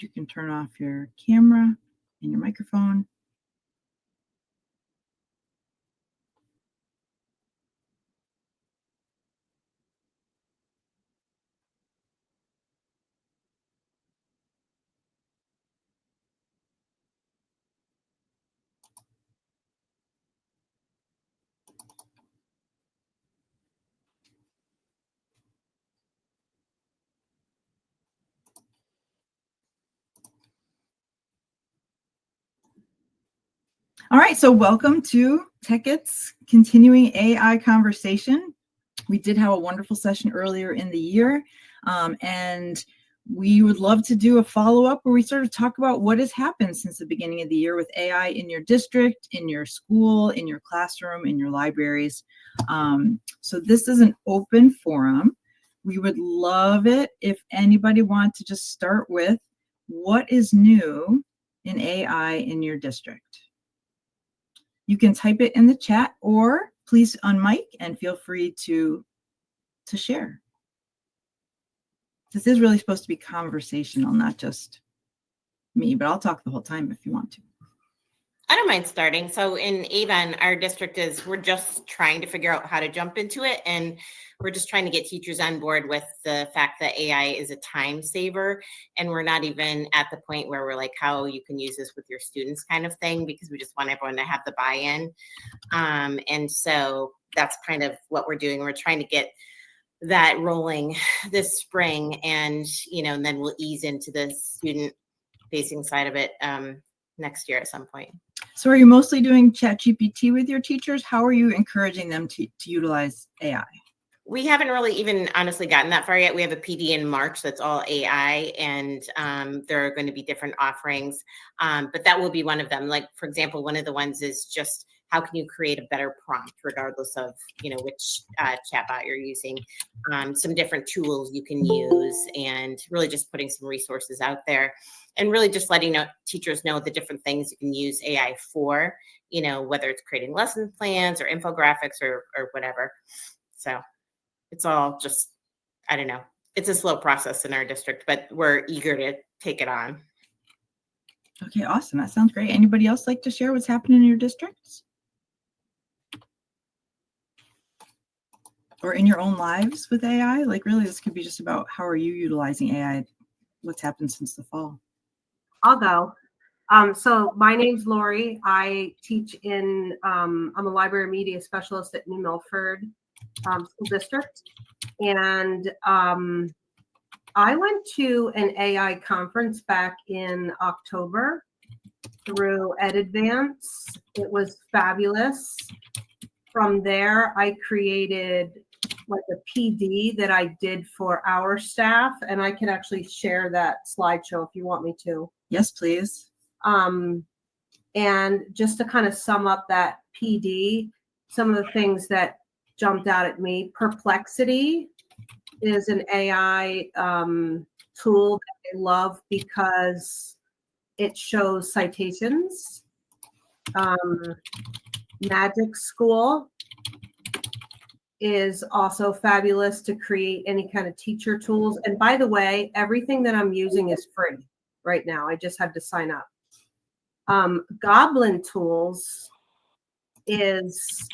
You can turn off your camera and your microphone. All right, so welcome to TechIT's continuing AI conversation. We did have a wonderful session earlier in the year, and we would love to do a follow-up where we sort of talk about what has happened since the beginning of the year with AI in your district, in your school, in your classroom, in your libraries. So this is an open forum. We would love it if anybody wanted to just start with what is new in AI in your district. You can type it in the chat or please unmic and feel free to share. This is really supposed to be conversational, not just me, but I'll talk the whole time if you want to. I don't mind starting. So in Avon, our district we're just trying to figure out how to jump into it. And we're just trying to get teachers on board with the fact that AI is a time saver. And we're not even at the point where we're like, how you can use this with your students kind of thing, because we just want everyone to have the buy-in. And so that's kind of what we're doing. We're trying to get that rolling this spring, and and then we'll ease into the student facing side of it next year at some point. So are you mostly doing ChatGPT with your teachers? How are you encouraging them to utilize AI? We haven't really even honestly gotten that far yet. We have a PD in March that's all AI, and there are going to be different offerings, but that will be one of them. Like, for example, one of the ones is just how can you create a better prompt regardless of which chatbot you're using. Some different tools you can use, and really just putting some resources out there, and really just letting teachers know the different things you can use AI for, whether it's creating lesson plans or infographics or whatever. So it's all just, I don't know. It's a slow process in our district, but we're eager to take it on. Okay, awesome. That sounds great. Anybody else like to share what's happening in your districts? Or in your own lives with AI? Like, really, this could be just about how are you utilizing AI? What's happened since the fall? I'll go. So my name's Lori. I teach I'm a library media specialist at New Milford School District. And I went to an AI conference back in October through EdAdvance. It was fabulous. From there, I created like a PD that I did for our staff, and I can actually share that slideshow if you want me to. Yes, please. And just to kind of sum up that PD, some of the things that jumped out at me, Perplexity is an AI tool that I love because it shows citations. Magic School is also fabulous to create any kind of teacher tools. And by the way, everything that I'm using is free right now. I just had to sign up. Goblin Tools is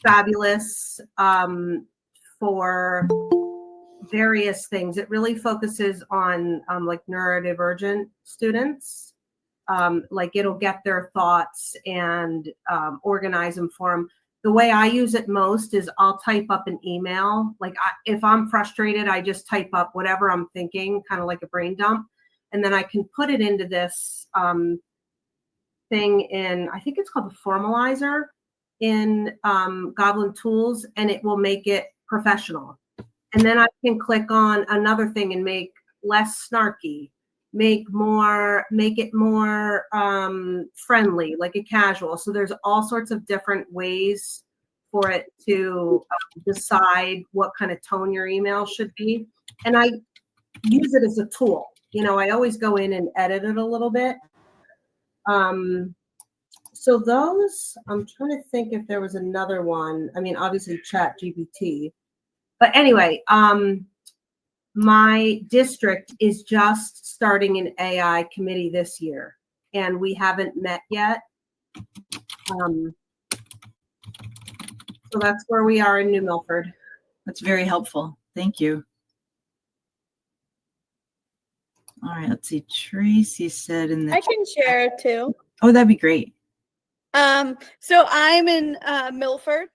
fabulous for various things. It really focuses on like neurodivergent students. Like it'll get their thoughts and organize them for them. The way I use it most is I'll type up an email. Like if I'm frustrated, I just type up whatever I'm thinking, kind of like a brain dump. And then I can put it into this thing in, I think it's called the Formalizer in Goblin Tools, and it will make it professional. And then I can click on another thing and make less snarky, make it more friendly, like a casual. So there's all sorts of different ways for it to decide what kind of tone your email should be. And I use it as a tool. I always go in and edit it a little bit. So those, I'm trying to think if there was another one. I mean, obviously ChatGPT. But anyway, my district is just starting an AI committee this year, and we haven't met yet. So that's where we are in New Milford. That's very helpful. Thank you. All right, let's see. Tracy said in the I can share too. Oh, that'd be great. So I'm in Milford,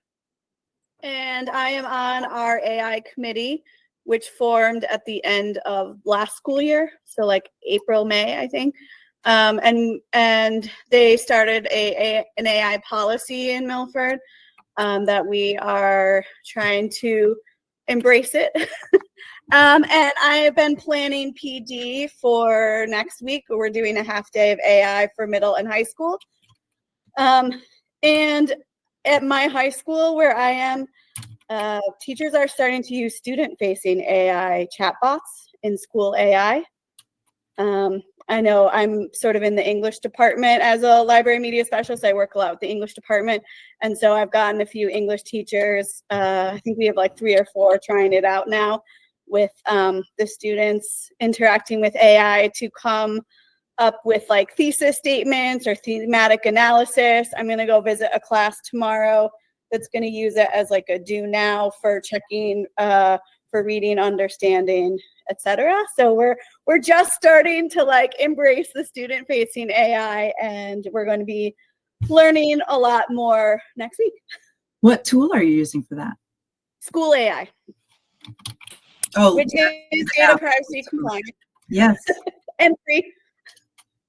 and I am on our AI committee, which formed at the end of last school year, so like April, May, I think. And they started an AI policy in Milford that we are trying to embrace it. And I have been planning PD for next week. We're doing a half day of AI for middle and high school. And at my high school where I am, teachers are starting to use student-facing AI chatbots in school AI. I know I'm sort of in the English department as a library media specialist. I work a lot with the English department. And so I've gotten a few English teachers. I think we have like 3 or 4 trying it out now with the students interacting with AI to come up with like thesis statements or thematic analysis. I'm going to go visit a class tomorrow that's going to use it as like a do now for checking for reading, understanding, etc. So we're just starting to like embrace the student facing AI, and we're going to be learning a lot more next week. What tool are you using for that? School AI. Oh, which is data privacy compliant. Yes. And free.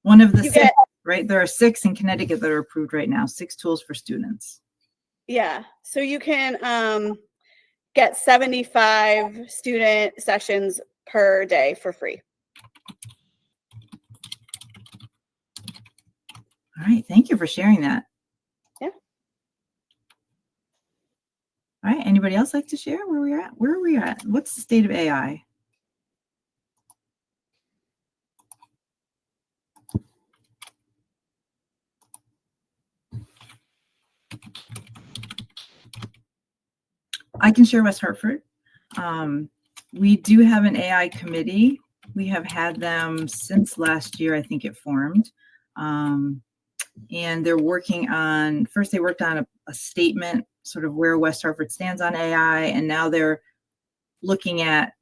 One of the 6, right? There are 6 in Connecticut that are approved right now, 6 tools for students. Yeah. So you can get 75 student sessions per day for free. All right. Thank you for sharing that. Yeah. All right. Anybody else like to share where we're at? Where are we at? What's the state of AI? I can share West Hartford. We do have an AI committee. We have had them since last year, I think it formed. And they're working on, first they worked on a statement, sort of where West Hartford stands on AI, and now they're looking at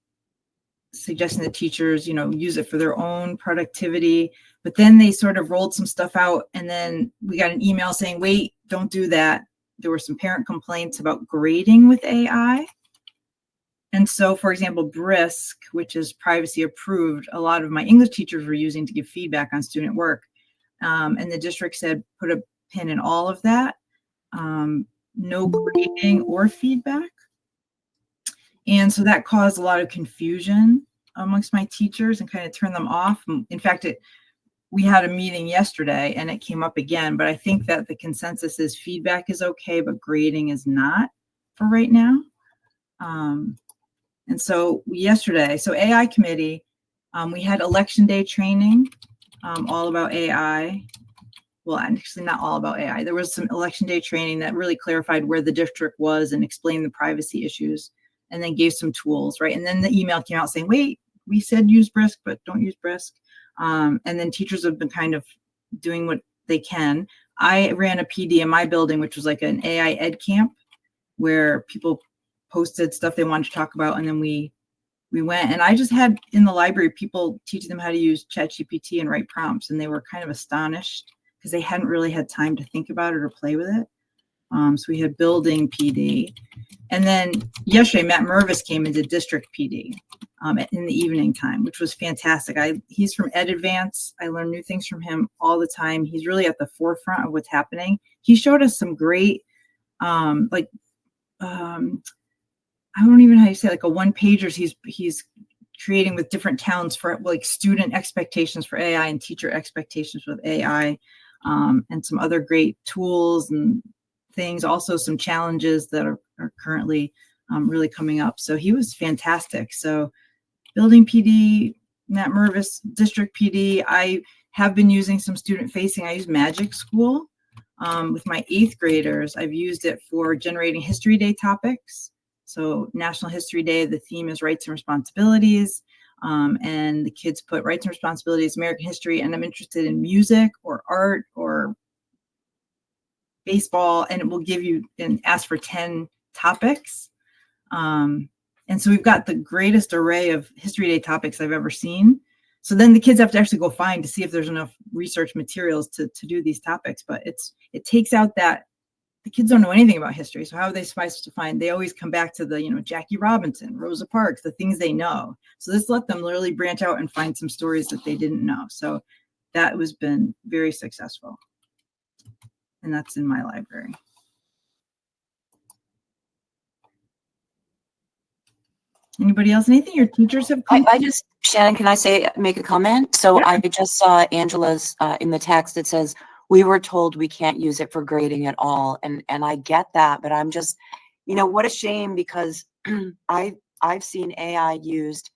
suggesting that teachers, use it for their own productivity. But then they sort of rolled some stuff out, and then we got an email saying, wait, don't do that. There were some parent complaints about grading with AI. And so, for example, Brisk, which is privacy approved, a lot of my English teachers were using to give feedback on student work. And the district said, put a pin in all of that. No grading or feedback. And so that caused a lot of confusion amongst my teachers and kind of turned them off. In fact, we had a meeting yesterday and it came up again, but I think that the consensus is feedback is okay, but grading is not for right now. And so yesterday, AI committee, we had election day training, all about AI. Well, actually not all about AI. There was some election day training that really clarified where the district was and explained the privacy issues, and then gave some tools, right? And then the email came out saying, wait, we said use Brisk, but don't use Brisk. And then teachers have been kind of doing what they can. I ran a PD in my building, which was like an AI ed camp where people posted stuff they wanted to talk about. And then we went, and I just had in the library, people teaching them how to use ChatGPT and write prompts. And they were kind of astonished because they hadn't really had time to think about it or play with it. So we had building PD. And then yesterday, Matt Mervis came and did district PD in the evening time, which was fantastic. He's from Ed Advance. I learn new things from him all the time. He's really at the forefront of what's happening. He showed us some great, I don't even know how you say, like a one-pagers he's creating with different towns for like student expectations for AI and teacher expectations with AI, and some other great tools and things, also some challenges that are currently really coming up. So he was fantastic. So building PD, Matt Mervis, district PD. I have been using some student facing. I use Magic School with my 8th graders. I've used it for generating history day topics. So National History Day, the theme is rights and responsibilities. And the kids put rights and responsibilities, American history, and I'm interested in music or art or baseball, and it will give you and ask for 10 topics. And so we've got the greatest array of History Day topics I've ever seen. So then the kids have to actually go find to see if there's enough research materials to do these topics. But it takes out that the kids don't know anything about history. So how are they supposed to find? They always come back to the, Jackie Robinson, Rosa Parks, the things they know. So this let them literally branch out and find some stories that they didn't know. So that has been very successful. And that's in my library. Anybody else? Anything your teachers have? I just, Shannon, can I make a comment? So yeah. I just saw Angela's in the text. It says, we were told we can't use it for grading at all. And I get that, but I'm just, what a shame, because I've seen AI used,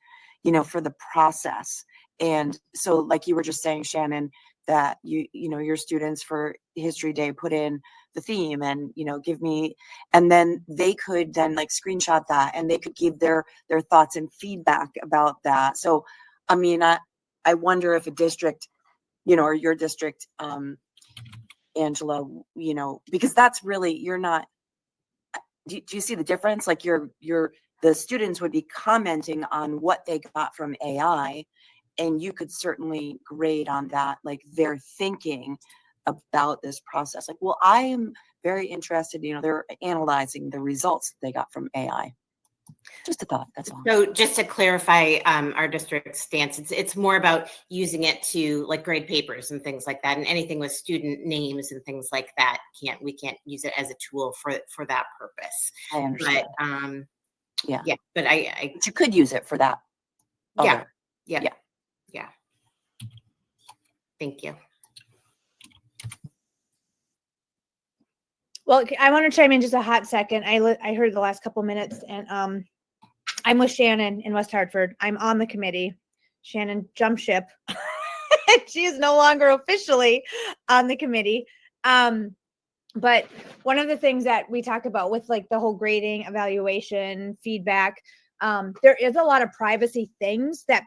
for the process. And so like you were just saying, Shannon, that your students for History Day put in the theme and give me, and then they could then like screenshot that and they could give their thoughts and feedback about that. So I mean, I wonder if a district, or your district, Angela, because that's really, you're not, do you see the difference? Like the students would be commenting on what they got from AI, and you could certainly grade on that, like their thinking about this process. Like, well, I am very interested, they're analyzing the results they got from AI. Just a thought, that's all. So just to clarify our district's stance, it's more about using it to like grade papers and things like that, and anything with student names and things like that, we can't use it as a tool for that purpose. I understand. But yeah, but but you could use it for that. Yeah. Thank you. Well, I want to chime in just a hot second. I heard the last couple minutes, and I'm with Shannon in West Hartford. I'm on the committee. Shannon jumped ship. She is no longer officially on the committee. But one of the things that we talk about with like the whole grading, evaluation, feedback, there is a lot of privacy things that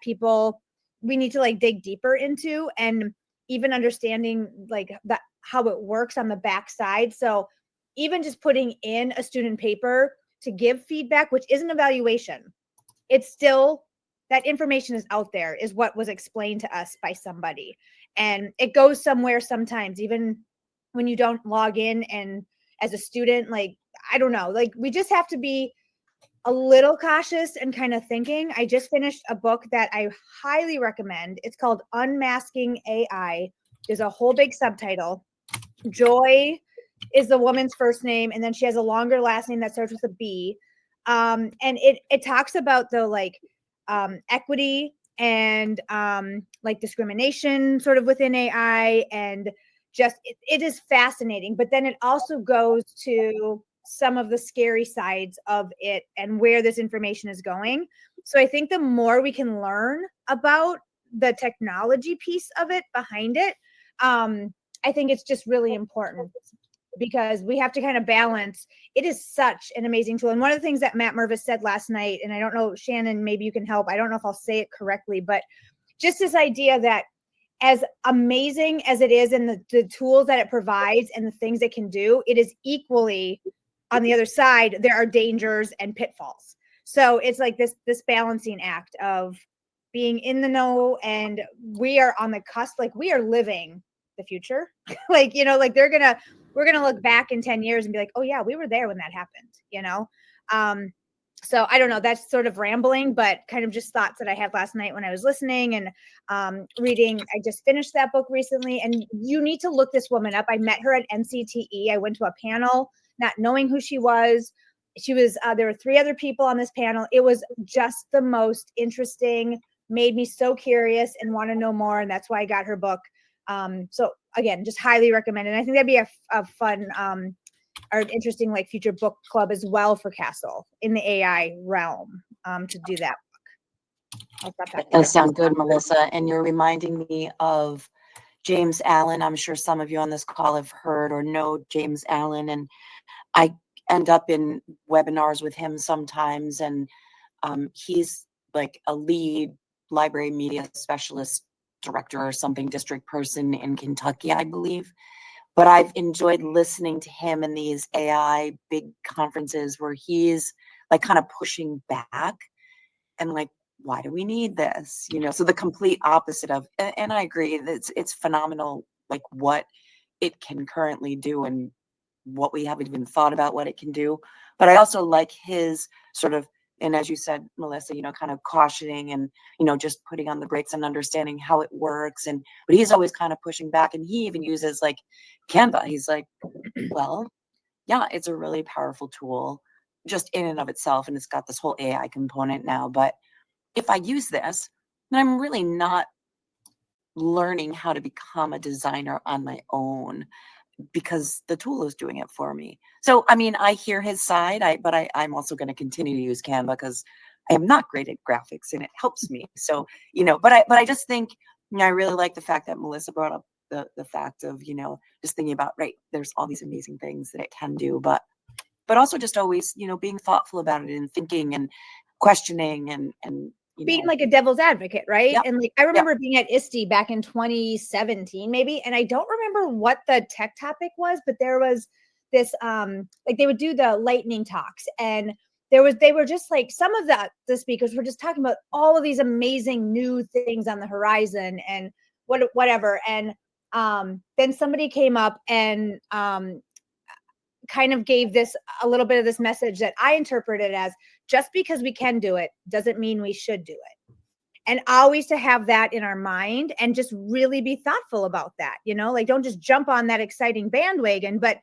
we need to like dig deeper into, and even understanding like that, how it works on the backside. So even just putting in a student paper to give feedback, which isn't evaluation, it's still, that information is out there, is what was explained to us by somebody. And it goes somewhere sometimes, even when you don't log in. And as a student, like, I don't know, like we just have to be a little cautious and kind of thinking. I just finished a book that I highly recommend. It's called Unmasking AI. There's a whole big subtitle. Joy is the woman's first name, and then she has a longer last name that starts with a B. And it talks about the like equity and like discrimination sort of within AI, and just it is fascinating. But then it also goes to some of the scary sides of it and where this information is going. So I think the more we can learn about the technology piece of it behind it, I think it's just really important, because we have to kind of balance. It is such an amazing tool. And one of the things that Matt Mervis said last night, and I don't know, Shannon, maybe you can help. I don't know if I'll say it correctly, but just this idea that as amazing as it is and the tools that it provides and the things it can do, it is equally, on the other side, there are dangers and pitfalls. So it's like this balancing act of being in the know, and we are on the cusp, like we are living the future. Like, like we're gonna look back in 10 years and be like, oh yeah, we were there when that happened, so I don't know, that's sort of rambling, but kind of just thoughts that I had last night when I was listening and reading. I just finished that book recently, and you need to look this woman up. I met her at NCTE. I went to a panel not knowing who she was. There were 3 other people on this panel. It was just the most interesting, made me so curious and want to know more. And that's why I got her book. So again, just highly recommend it. And I think that'd be a fun or an interesting like future book club as well for CASL in the AI realm to do that book. That does sound good, Melissa. And you're reminding me of James Allen. I'm sure some of you on this call have heard or know James Allen. And end up in webinars with him sometimes, and he's like a lead library media specialist director or something, district person in Kentucky, I believe. But I've enjoyed listening to him in these AI big conferences where he's like kind of pushing back and like, why do we need this? You know, so the complete opposite of, and I agree, it's phenomenal, like what it can currently do and what we haven't even thought about what it can do. But I also like his sort of, and as you said, Melissa, you know, kind of cautioning and, you know, just putting on the brakes and understanding how it works. And, but he's always kind of pushing back, and he even uses like Canva. He's like, well, yeah, it's a really powerful tool just in and of itself. And it's got this whole AI component now. But if I use this, then I'm really not learning how to become a designer on my own, because the tool is doing it for me. So, I mean, I hear his side, but I'm also going to continue to use Canva because I am not great at graphics and it helps me. So, you know, but I just think, you know, I really like the fact that Melissa brought up the fact of, you know, just thinking about, right, there's all these amazing things that it can do, but also just always, you know, being thoughtful about it and thinking and questioning and you being know. like a devil's advocate, right? Yep. And like I remember being at ISTE back in 2017, maybe, and I don't remember what the tech topic was, but there was this like they would do the lightning talks, and they were just like, some of the speakers were just talking about all of these amazing new things on the horizon and whatever. And then somebody came up and kind of gave this a little bit of this message that I interpreted as, just because we can do it doesn't mean we should do it. And always to have that in our mind and just really be thoughtful about that, you know, like don't just jump on that exciting bandwagon, but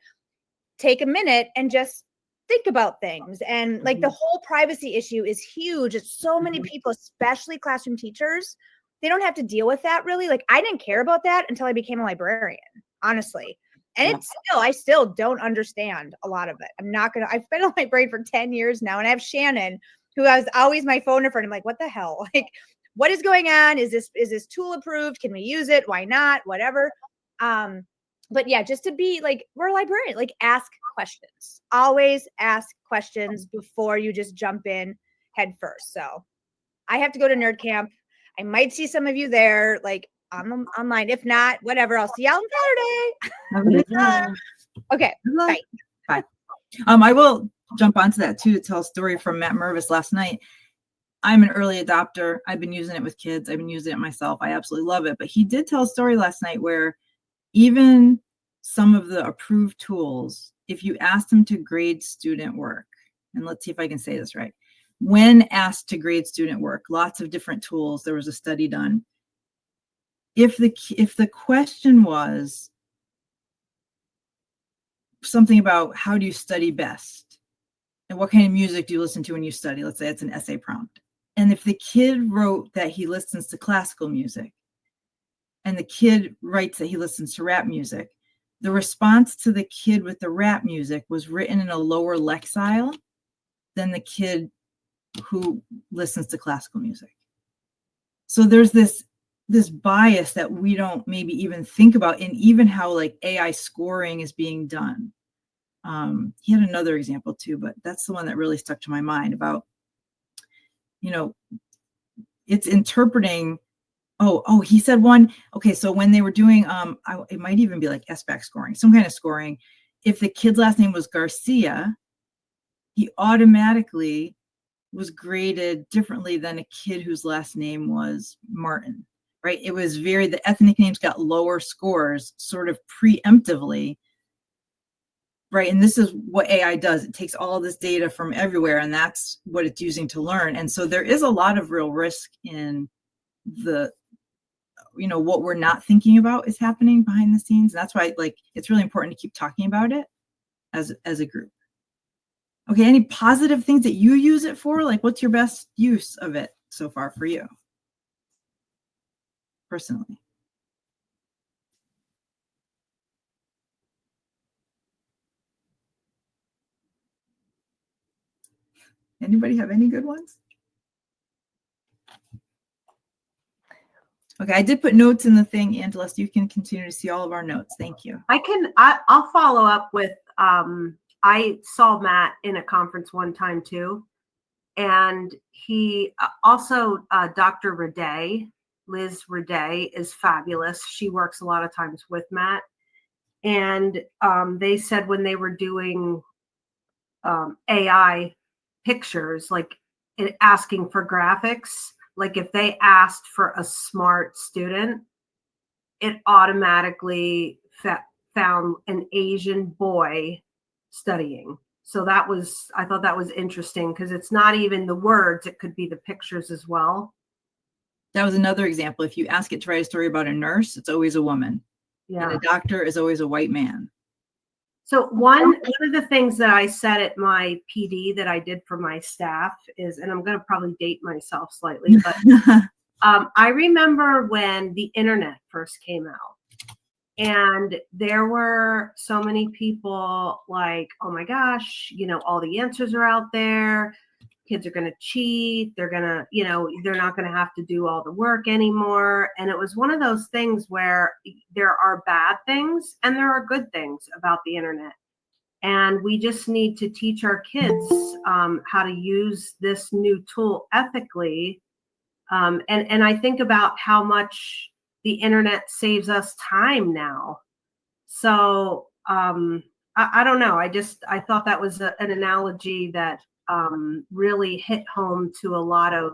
take a minute and just think about things. And like the whole privacy issue is huge. It's so many people, especially classroom teachers, they don't have to deal with that really. Like I didn't care about that until I became a librarian, honestly. And I still don't understand a lot of it. I've been a librarian for 10 years now, and I have Shannon, who has always my phone in front. I'm like, what the hell? Like, what is going on? Is this tool approved? Can we use it? Why not? Whatever. But yeah, just to be like, we're a librarian, like ask questions. Always ask questions before you just jump in head first. So I have to go to Nerd Camp. I might see some of you there. Like, online. If not, whatever. I'll see y'all on Saturday. Okay. Bye. Bye. I will jump onto that too to tell a story from Matt Mervis last night. I'm an early adopter. I've been using it with kids. I've been using it myself. I absolutely love it. But he did tell a story last night where even some of the approved tools, if you asked them to grade student work, and let's see if I can say this right. When asked to grade student work, lots of different tools, there was a study done. If the question was something about how do you study best and what kind of music do you listen to when you study, let's say it's an essay prompt. And if the kid wrote that he listens to classical music and the kid writes that he listens to rap music, the response to the kid with the rap music was written in a lower lexile than the kid who listens to classical music. So there's this bias that we don't maybe even think about, and even how like AI scoring is being done. He had another example too, but that's the one that really stuck to my mind about, you know, it's interpreting. Oh, he said one. Okay, so when they were doing, it might even be like SBAC scoring, some kind of scoring. If the kid's last name was Garcia, he automatically was graded differently than a kid whose last name was Martin, right? It was the ethnic names got lower scores sort of preemptively, right? And this is what AI does. It takes all this data from everywhere, and that's what it's using to learn. And so there is a lot of real risk in what we're not thinking about is happening behind the scenes. And that's why it's really important to keep talking about it as a group. Okay, any positive things that you use it for? Like, what's your best use of it so far for you, personally? Anybody have any good ones? Okay, I did put notes in the thing, Angela, so you can continue to see all of our notes. Thank you. I'll follow up with, I saw Matt in a conference one time too. And he also, Dr. Raday, Liz Raday is fabulous. She works a lot of times with Matt. And they said when they were doing AI pictures, like asking for graphics, like if they asked for a smart student, it automatically found an Asian boy studying. So I thought that was interesting because it's not even the words, it could be the pictures as well. That was another example. If you ask it to write a story about a nurse, it's always a woman. Yeah. And a doctor is always a white man. So one of the things that I said at my PD that I did for my staff is, and I'm going to probably date myself slightly, but I remember when the internet first came out. And there were so many people like, oh my gosh, all the answers are out there. Kids are going to cheat. They're going to, they're not going to have to do all the work anymore. And it was one of those things where there are bad things and there are good things about the internet. And we just need to teach our kids how to use this new tool ethically. And I think about how much the internet saves us time now. So I don't know. I thought that was an analogy that really hit home to a lot of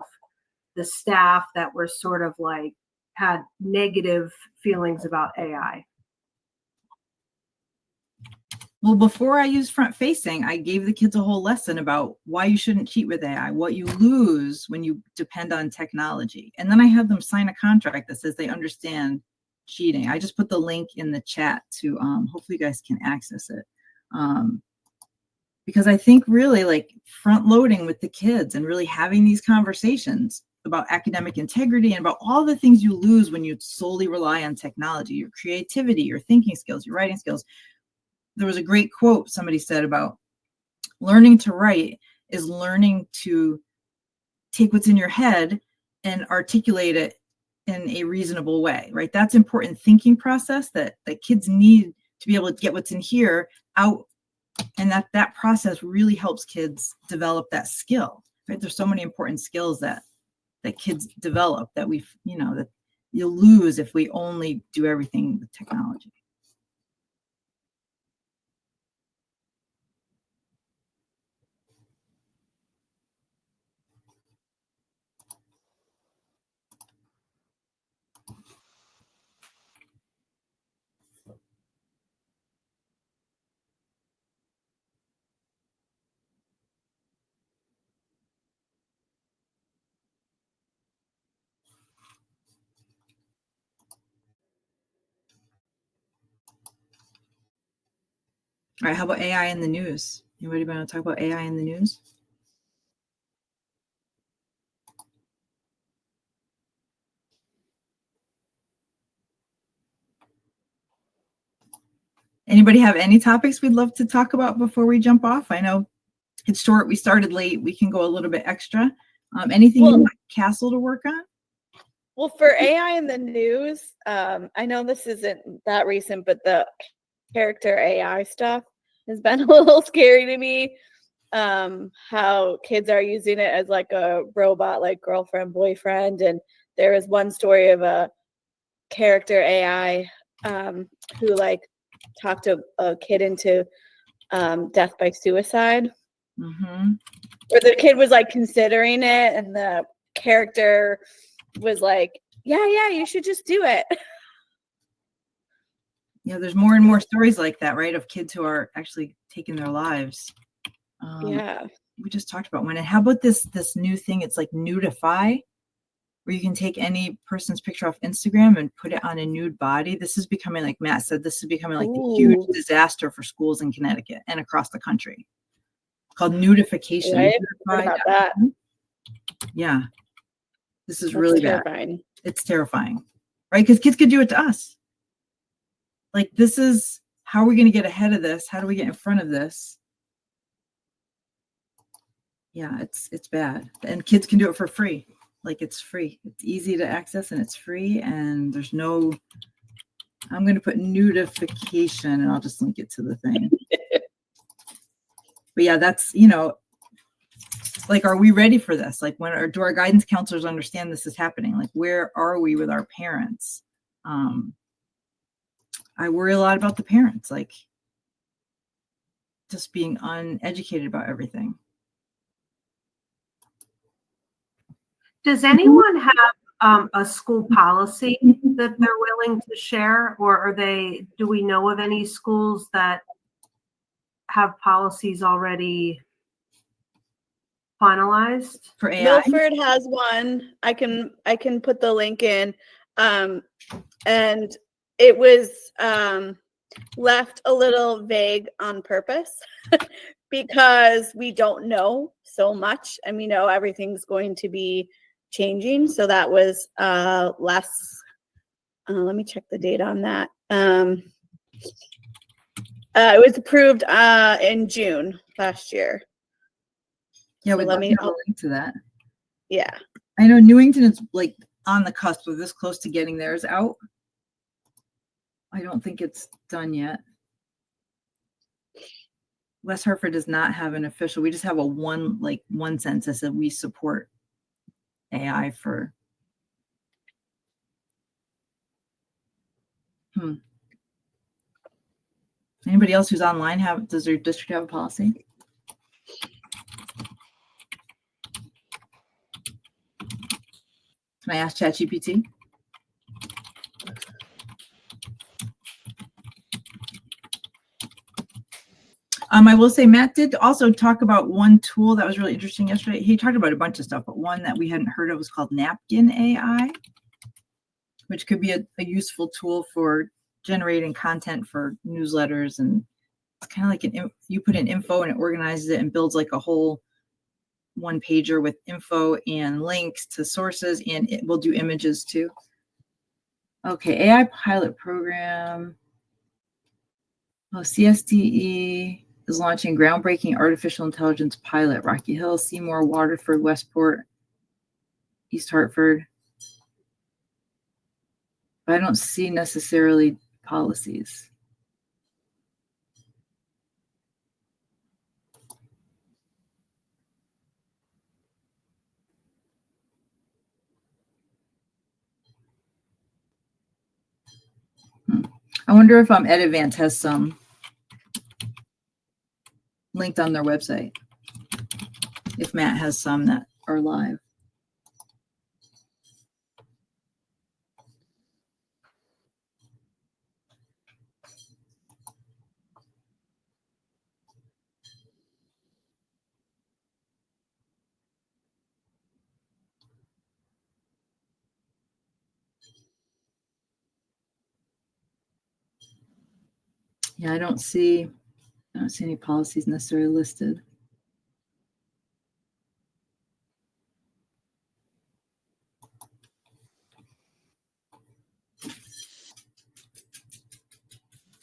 the staff that were sort of like had negative feelings about AI. Well, before I used front facing, I gave the kids a whole lesson about why you shouldn't cheat with AI, what you lose when you depend on technology. And then I had them sign a contract that says they understand cheating. I just put the link in the chat to hopefully you guys can access it. Because I think really like front loading with the kids and really having these conversations about academic integrity and about all the things you lose when you solely rely on technology, your creativity, your thinking skills, your writing skills. There was a great quote somebody said about learning to write is learning to take what's in your head and articulate it in a reasonable way, right? That's important thinking process that kids need to be able to get what's in here out. And that process really helps kids develop that skill, right? There's so many important skills that kids develop that that you'll lose if we only do everything with technology. All right, how about AI in the news? Anybody want to talk about AI in the news? Anybody have any topics we'd love to talk about before we jump off? I know it's short. We started late. We can go a little bit extra. Anything you want CASL to work on? Well, for AI in the news, I know this isn't that recent, but the character AI stuff has been a little scary to me. How kids are using it as like a robot, like girlfriend, boyfriend. And there was one story of a character AI who like talked a kid into death by suicide. Mm-hmm. Where the kid was like considering it, and the character was like, yeah, you should just do it. Yeah, there's more and more stories like that, right? Of kids who are actually taking their lives. Yeah. We just talked about one. And how about this new thing? It's like Nudify, where you can take any person's picture off Instagram and put it on a nude body. This is becoming, like Matt said, this is becoming like a huge disaster for schools in Connecticut and across the country. Called nudification. Yeah, I heard about that. Yeah. This is really terrifying. Bad. It's terrifying, right? Because kids could do it to us. Like, this is, how are we going to get ahead of this? How do we get in front of this? Yeah, it's bad. And kids can do it for free. Like, it's free. It's easy to access and it's free. And there's no, I'm going to put nudification and I'll just link it to the thing. But yeah, that's, like, are we ready for this? Like, do our guidance counselors understand this is happening? Like, where are we with our parents? I worry a lot about the parents, like just being uneducated about everything. Does anyone have a school policy that they're willing to share, or do we know of any schools that have policies already finalized for AI? Milford has one. I can put the link in. And it was left a little vague on purpose because we don't know so much, and we know everything's going to be changing. So that was less. Let me check the date on that. It was approved in June last year. Yeah, So we'd love to have a link to that. Yeah. I know Newington is like on the cusp of this close to getting theirs out. I don't think it's done yet. West Hartford does not have an official. We just have one census that we support AI for. Anybody else who's online does their district have a policy? Can I ask ChatGPT? I will say Matt did also talk about one tool that was really interesting yesterday. He talked about a bunch of stuff, but one that we hadn't heard of was called Napkin AI, which could be a useful tool for generating content for newsletters. And it's kind of like you put in info and it organizes it and builds like a whole one pager with info and links to sources, and it will do images too. Okay, AI pilot program. Oh, CSDE is launching groundbreaking artificial intelligence pilot. Rocky Hill, Seymour, Waterford, Westport, East Hartford. But I don't see necessarily policies. I wonder if Edivance has some linked on their website. If Matt has some that are live. Yeah, I don't see any policies necessarily listed.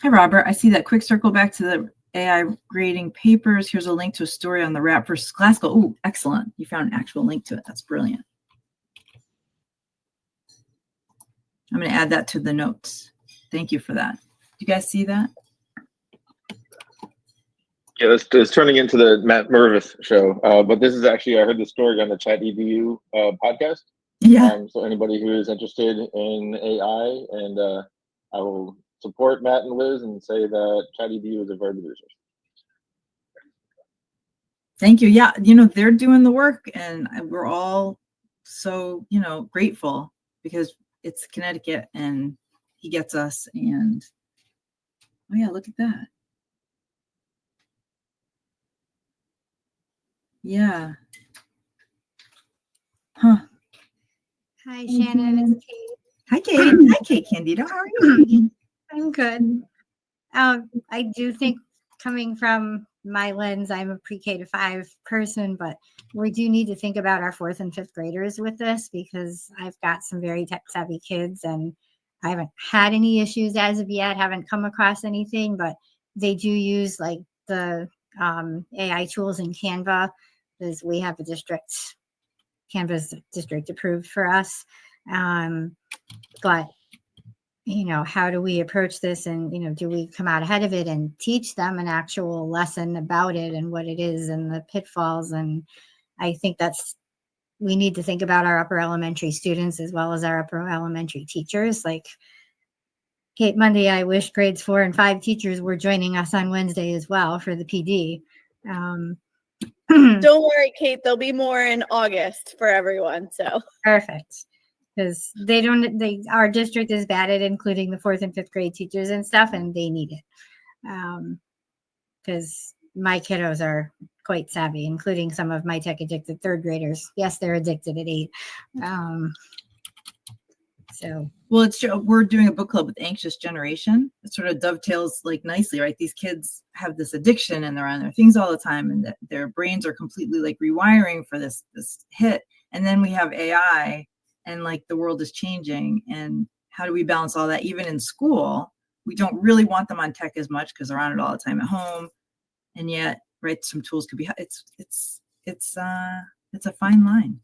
Hi, Robert. I see that. Quick circle back to the AI grading papers. Here's a link to a story on the RAP versus classical. Oh, excellent. You found an actual link to it. That's brilliant. I'm going to add that to the notes. Thank you for that. Do you guys see that? Yeah, it's turning into the Matt Mervis show. But this is actually, I heard the story on the ChatEDU podcast. Yeah. So anybody who is interested in AI, and I will support Matt and Liz and say that ChatEDU is a very good resource. Thank you. Yeah, they're doing the work, and we're all so, grateful because it's Connecticut and he gets us. And oh yeah, look at that. Yeah. Huh. Hi, Shannon. It's Kate. Hi, Kate. Hi, Kate Candido. How are you? I'm good. I do think, coming from my lens, I'm a pre-K to 5 person, but we do need to think about our 4th and 5th graders with this, because I've got some very tech savvy kids and I haven't had any issues as of yet, haven't come across anything, but they do use like the AI tools in Canva, because we have Canva's district approved for us. But how do we approach this, and do we come out ahead of it and teach them an actual lesson about it and what it is and the pitfalls. And I think we need to think about our upper elementary students as well as our upper elementary teachers. Like Kate Monday, I wish grades 4 and 5 teachers were joining us on Wednesday as well for the PD. Don't worry, Kate, there'll be more in August for everyone. So perfect. Because our district is bad at including the 4th and 5th grade teachers and stuff, and they need it. Because my kiddos are quite savvy, including some of my tech addicted 3rd graders. Yes, they're addicted at 8. Well, we're doing a book club with Anxious Generation. It sort of dovetails like nicely, right? These kids have this addiction and they're on their things all the time, and their brains are completely like rewiring for this hit. And then we have AI, and like the world is changing. And how do we balance all that? Even in school, we don't really want them on tech as much because they're on it all the time at home. And yet, right, some tools could be. It's a fine line.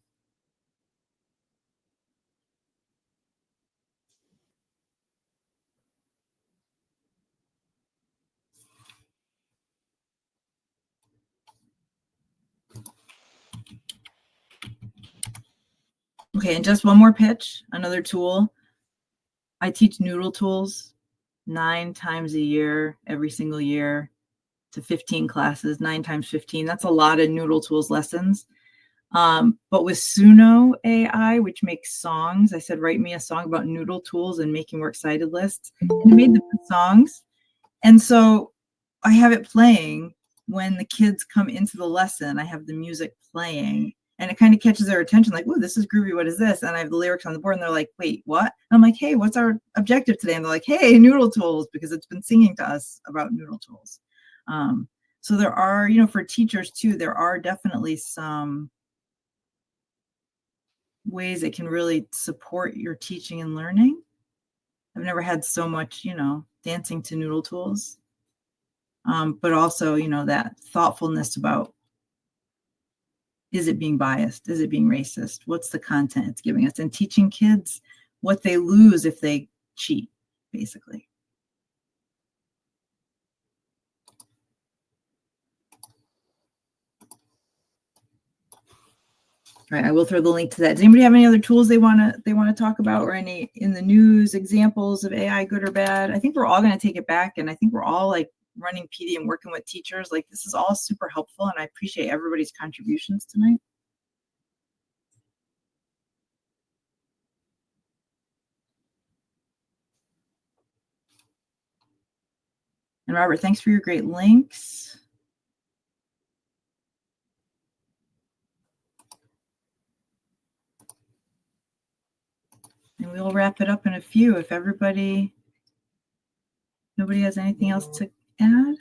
Okay, and just one more pitch, another tool. I teach Noodle tools 9 times a year, every single year, to 15 classes, 9 times 15. That's a lot of Noodle tools lessons. But with Suno AI, which makes songs, I said, write me a song about Noodle tools and making works cited lists. And it made the songs. And so I have it playing when the kids come into the lesson. I have the music playing. And it kind of catches their attention, like, "Oh, this is groovy. What is this?" And I have the lyrics on the board, and they're like, "Wait, what?" And I'm like, "Hey, what's our objective today?" And they're like, "Hey, Noodle tools," because it's been singing to us about Noodle tools. So there are, for teachers too, there are definitely some ways it can really support your teaching and learning. I've never had so much, dancing to Noodle tools, but also, that thoughtfulness about, is it being biased? Is it being racist? What's the content it's giving us? And teaching kids what they lose if they cheat, basically. All right, I will throw the link to that. Does anybody have any other tools they want to talk about, or any in the news examples of AI, good or bad? I think we're all going to take it back, and I think we're all like running PD and working with teachers. Like, this is all super helpful, and I appreciate everybody's contributions tonight. And Robert, thanks for your great links. And we'll wrap it up in a few if nobody has anything else to add.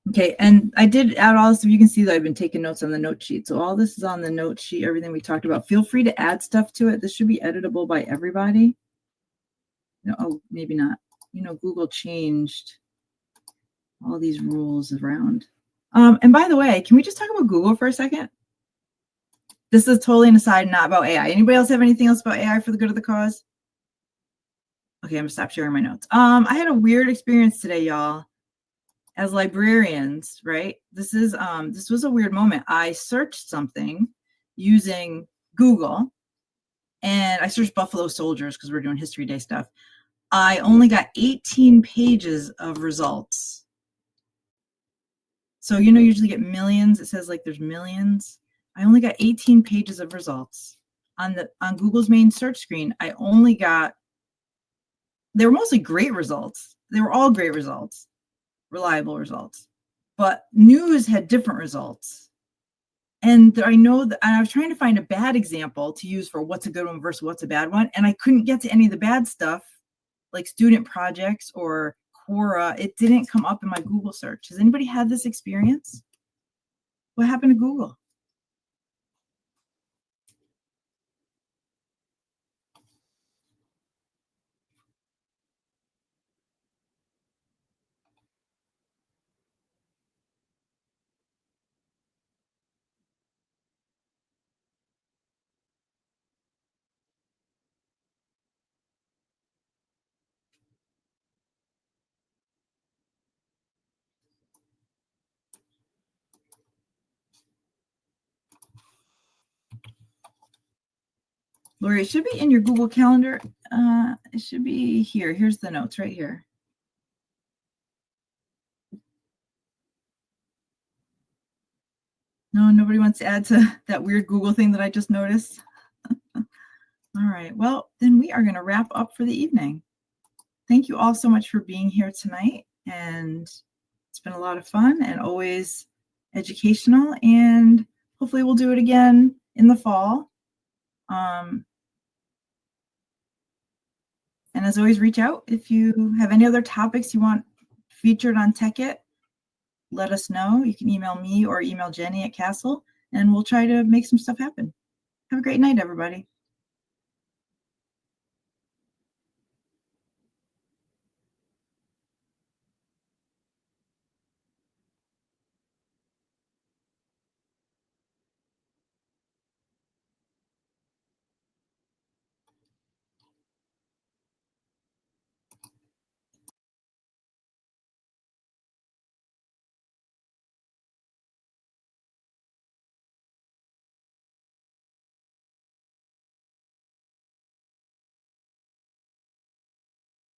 Okay, and I did add all this, so you can see that I've been taking notes on the note sheet. So all this is on the note sheet, everything we talked about. Feel free to add stuff to it. This should be editable by everybody. Oh, maybe not. Google changed all these rules around. And by the way, can we just talk about Google for a second? This is totally an aside, not about AI. Anybody else have anything else about AI for the good of the cause? Okay, I'm gonna stop sharing my notes. I had a weird experience today, y'all. As librarians, right? This was a weird moment. I searched something using Google, and I searched Buffalo Soldiers because we're doing History Day stuff. I only got 18 pages of results. So, usually get millions. It says like there's millions. I only got 18 pages of results. On Google's main search screen, they were mostly great results. They were all great results, reliable results. But news had different results. And I know that I was trying to find a bad example to use for what's a good one versus what's a bad one. And I couldn't get to any of the bad stuff, like student projects or Quora. It didn't come up in my Google search. Has anybody had this experience? What happened to Google? Lori, it should be in your Google Calendar. It should be here. Here's the notes right here. No, nobody wants to add to that weird Google thing that I just noticed. All right, well, then we are going to wrap up for the evening. Thank you all so much for being here tonight. And it's been a lot of fun and always educational. And hopefully we'll do it again in the fall. And as always, reach out if you have any other topics you want featured on TechIT. Let us know. You can email me or email Jenny at CASL, and we'll try to make some stuff happen. Have a great night, everybody.